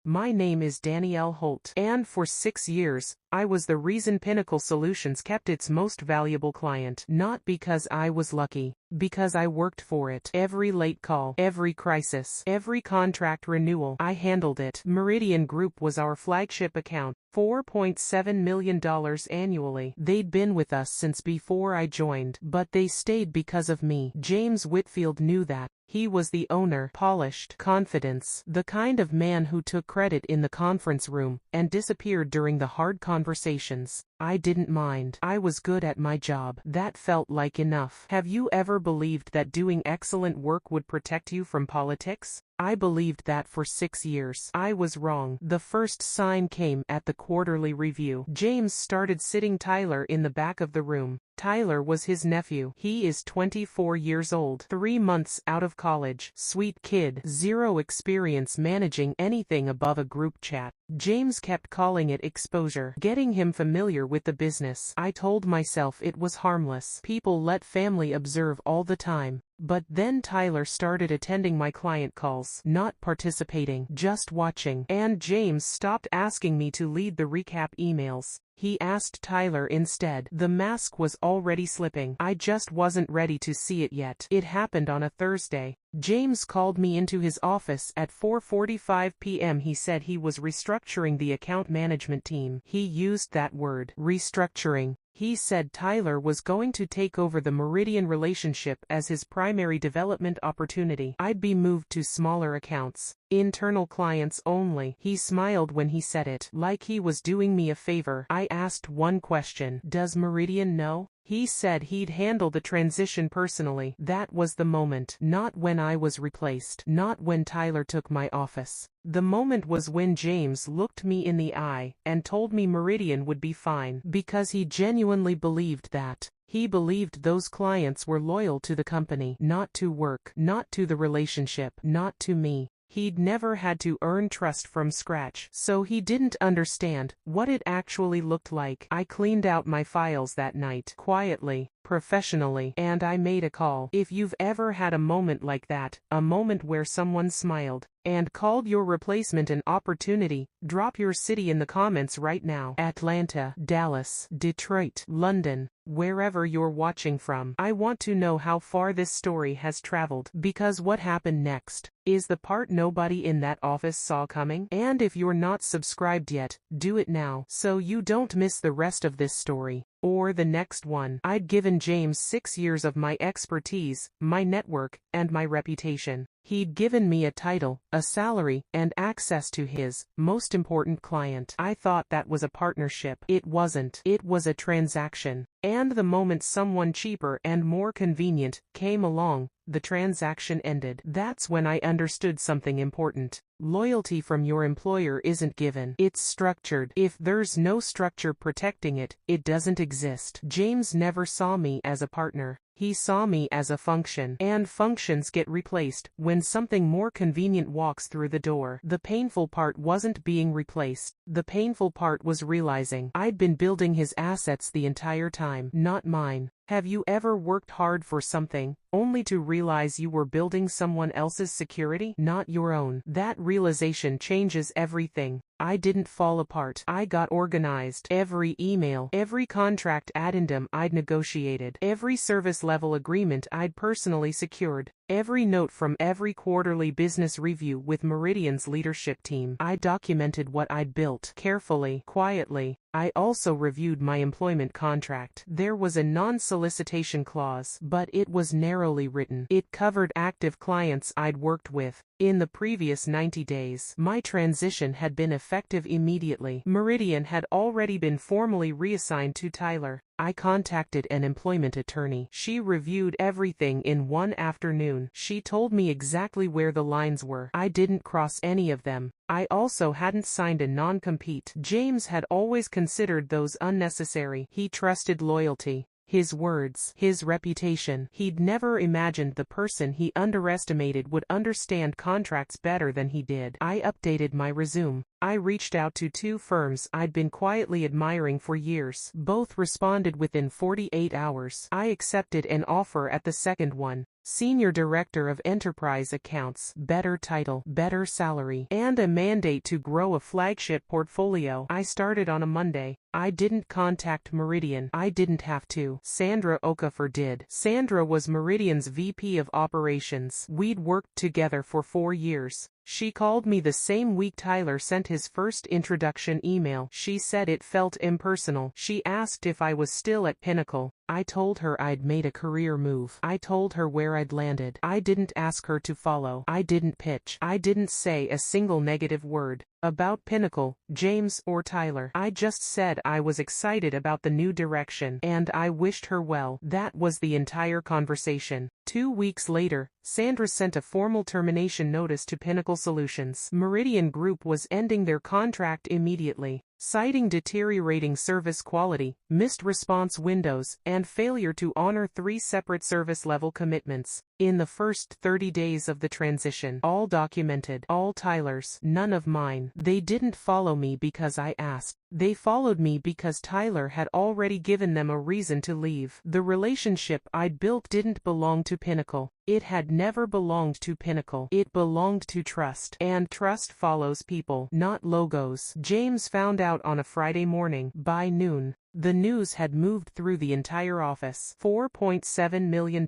My name is Danielle Holt, and for 6 years, I was the reason Pinnacle Solutions kept its most valuable client. Not because I was lucky, because I worked for it. Every late call, every crisis, every contract renewal, I handled it. Meridian Group was our flagship account, $4.7 million annually. They'd been with us since before I joined, but they stayed because of me. James Whitfield knew that. He was the owner, polished, confidence, the kind of man who took credit in the conference room, and disappeared during the hard conversations. I didn't mind. I was good at my job. That felt like enough. Have you ever believed that doing excellent work would protect you from politics? I believed that for 6 years. I was wrong. The first sign came at the quarterly review. James started sitting Tyler in the back of the room. Tyler was his nephew. He is 24 years old, 3 months out of college. Sweet kid, zero experience managing anything above a group chat. James kept calling it exposure, getting him familiar with the business. I told myself it was harmless. People let family observe all the time. But then Tyler started attending my client calls, not participating, just watching. And James stopped asking me to lead the recap emails. He asked Tyler instead. The mask was already slipping. I just wasn't ready to see it yet. It happened on a Thursday. James called me into his office at 4:45 p.m. He said he was restructuring the account management team. He used that word, restructuring. He said Tyler was going to take over the Meridian relationship as his primary development opportunity. I'd be moved to smaller accounts, internal clients only. He smiled when he said it, like he was doing me a favor. I asked one question: does Meridian know? He said he'd handle the transition personally. That was the moment. Not when I was replaced. Not when Tyler took my office. The moment was when James looked me in the eye and told me Meridian would be fine, because he genuinely believed that. He believed those clients were loyal to the company, not to work, not to the relationship, not to me. He'd never had to earn trust from scratch, so he didn't understand what it actually looked like. I cleaned out my files that night, quietly, professionally, and I made a call. If you've ever had a moment like that, a moment where someone smiled and called your replacement an opportunity, drop your city in the comments right now. Atlanta, Dallas, Detroit, London, wherever you're watching from. I want to know how far this story has traveled, because what happened next is the part nobody in that office saw coming. And if you're not subscribed yet, do it now, so you don't miss the rest of this story. Or the next one. I'd given James 6 years of my expertise, my network, and my reputation. He'd given me a title, a salary, and access to his most important client. I thought that was a partnership. It wasn't. It was a transaction. And the moment someone cheaper and more convenient came along, the transaction ended. That's when I understood something important. Loyalty from your employer isn't given. It's structured. If there's no structure protecting it, it doesn't exist. James never saw me as a partner. He saw me as a function. And functions get replaced when something more convenient walks through the door. The painful part wasn't being replaced. The painful part was realizing I'd been building his assets the entire time, not mine. Have you ever worked hard for something, only to realize you were building someone else's security, not your own? That realization changes everything. I didn't fall apart. I got organized. Every email, every contract addendum I'd negotiated, every service level agreement I'd personally secured, every note from every quarterly business review with Meridian's leadership team. I documented what I'd built, carefully, quietly. I also reviewed my employment contract. There was a non-solicitation clause, but it was narrowly written. It covered active clients I'd worked with. In the previous 90 days, my transition had been effective immediately. Meridian had already been formally reassigned to Tyler. I contacted an employment attorney. She reviewed everything in one afternoon. She told me exactly where the lines were. I didn't cross any of them. I also hadn't signed a non-compete. James had always considered those unnecessary. He trusted loyalty, his words, his reputation. He'd never imagined the person he underestimated would understand contracts better than he did. I updated my resume. I reached out to two firms I'd been quietly admiring for years. Both responded within 48 hours. I accepted an offer at the second one. Senior Director of Enterprise Accounts, better title, better salary, and a mandate to grow a flagship portfolio. I started on a Monday. I didn't contact Meridian. I didn't have to. Sandra Okafor did. Sandra was Meridian's VP of Operations. We'd worked together for 4 years. She called me the same week Tyler sent his first introduction email. She said it felt impersonal. She asked if I was still at Pinnacle. I told her I'd made a career move. I told her where I'd landed. I didn't ask her to follow. I didn't pitch. I didn't say a single negative word about Pinnacle, James, or Tyler. I just said I was excited about the new direction, and I wished her well. That was the entire conversation. 2 weeks later, Sandra sent a formal termination notice to Pinnacle Solutions. Meridian Group was ending their contract immediately, citing deteriorating service quality, missed response windows, and failure to honor 3 separate service-level commitments. In the first 30 days of the transition, all documented, all Tyler's, none of mine. They didn't follow me because I asked. They followed me because Tyler had already given them a reason to leave. The relationship I'd built didn't belong to Pinnacle. It had never belonged to Pinnacle. It belonged to trust. And trust follows people, not logos. James found out on a Friday morning. By noon, the news had moved through the entire office. $4.7 million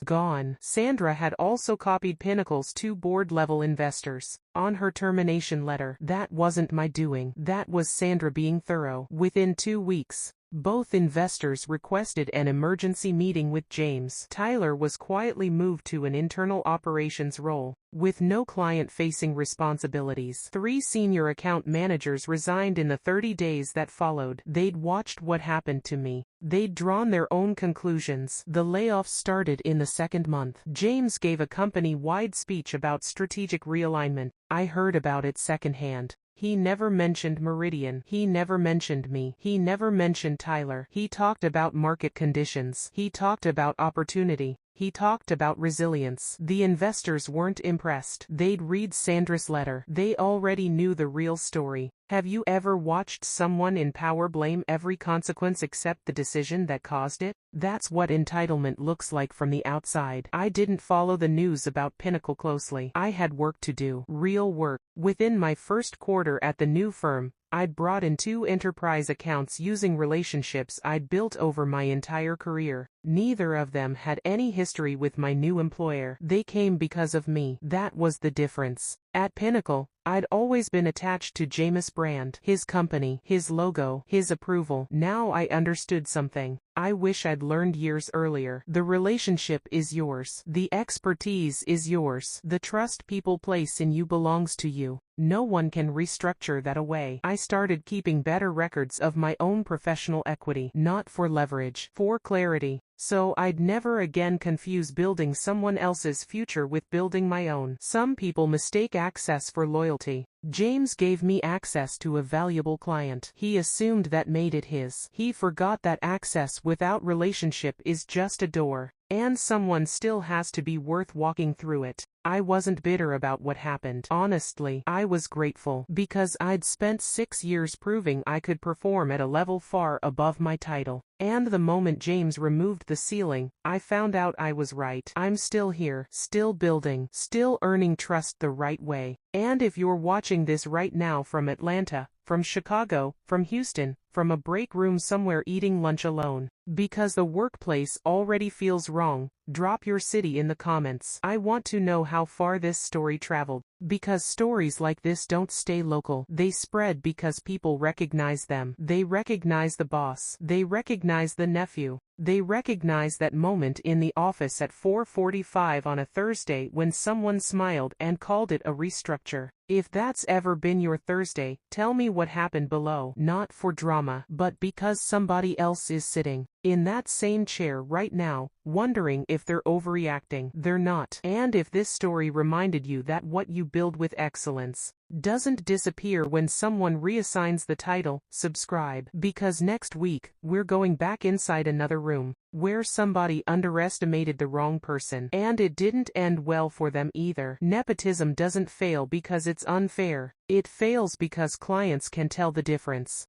gone. Sandra had also copied Pinnacle's 2 board-level investors on her termination letter. That wasn't my doing. That was Sandra being thorough. Within 2 weeks, both investors requested an emergency meeting with James. Tyler was quietly moved to an internal operations role, with no client-facing responsibilities. 3 senior account managers resigned in the 30 days that followed. They'd watched what happened to me. They'd drawn their own conclusions. The layoffs started in the 2nd month. James gave a company-wide speech about strategic realignment. I heard about it secondhand. He never mentioned Meridian. He never mentioned me. He never mentioned Tyler. He talked about market conditions. He talked about opportunity. He talked about resilience. The investors weren't impressed. They'd read Sandra's letter. They already knew the real story. Have you ever watched someone in power blame every consequence except the decision that caused it? That's what entitlement looks like from the outside. I didn't follow the news about Pinnacle closely. I had work to do. Real work. Within my first quarter at the new firm, I'd brought in 2 enterprise accounts using relationships I'd built over my entire career. Neither of them had any history with my new employer. They came because of me. That was the difference. At Pinnacle, I'd always been attached to James' brand, his company, his logo, his approval. Now I understood something I wish I'd learned years earlier. The relationship is yours. The expertise is yours. The trust people place in you belongs to you. No one can restructure that away. I started keeping better records of my own professional equity, not for leverage, for clarity. So I'd never again confuse building someone else's future with building my own. Some people mistake access for loyalty. James gave me access to a valuable client. He assumed that made it his. He forgot that access without relationship is just a door, and someone still has to be worth walking through it. I wasn't bitter about what happened. Honestly, I was grateful, because I'd spent 6 years proving I could perform at a level far above my title. And the moment James removed the ceiling, I found out I was right. I'm still here, still building, still earning trust the right way. And if you're watching this right now from Atlanta, from Chicago, from Houston, from a break room somewhere eating lunch alone, because the workplace already feels wrong, drop your city in the comments. I want to know how far this story traveled, because stories like this don't stay local. They spread because people recognize them. They recognize the boss. They recognize the nephew. They recognize that moment in the office at 4:45 on a Thursday when someone smiled and called it a restructure. If that's ever been your Thursday, tell me what happened below. Not for drama, but because somebody else is sitting in that same chair right now, wondering if they're overreacting. They're not. And if this story reminded you that what you build with excellence doesn't disappear when someone reassigns the title, subscribe. Because next week, we're going back inside another room, where somebody underestimated the wrong person. And it didn't end well for them either. Nepotism doesn't fail because it's unfair. It fails because clients can tell the difference.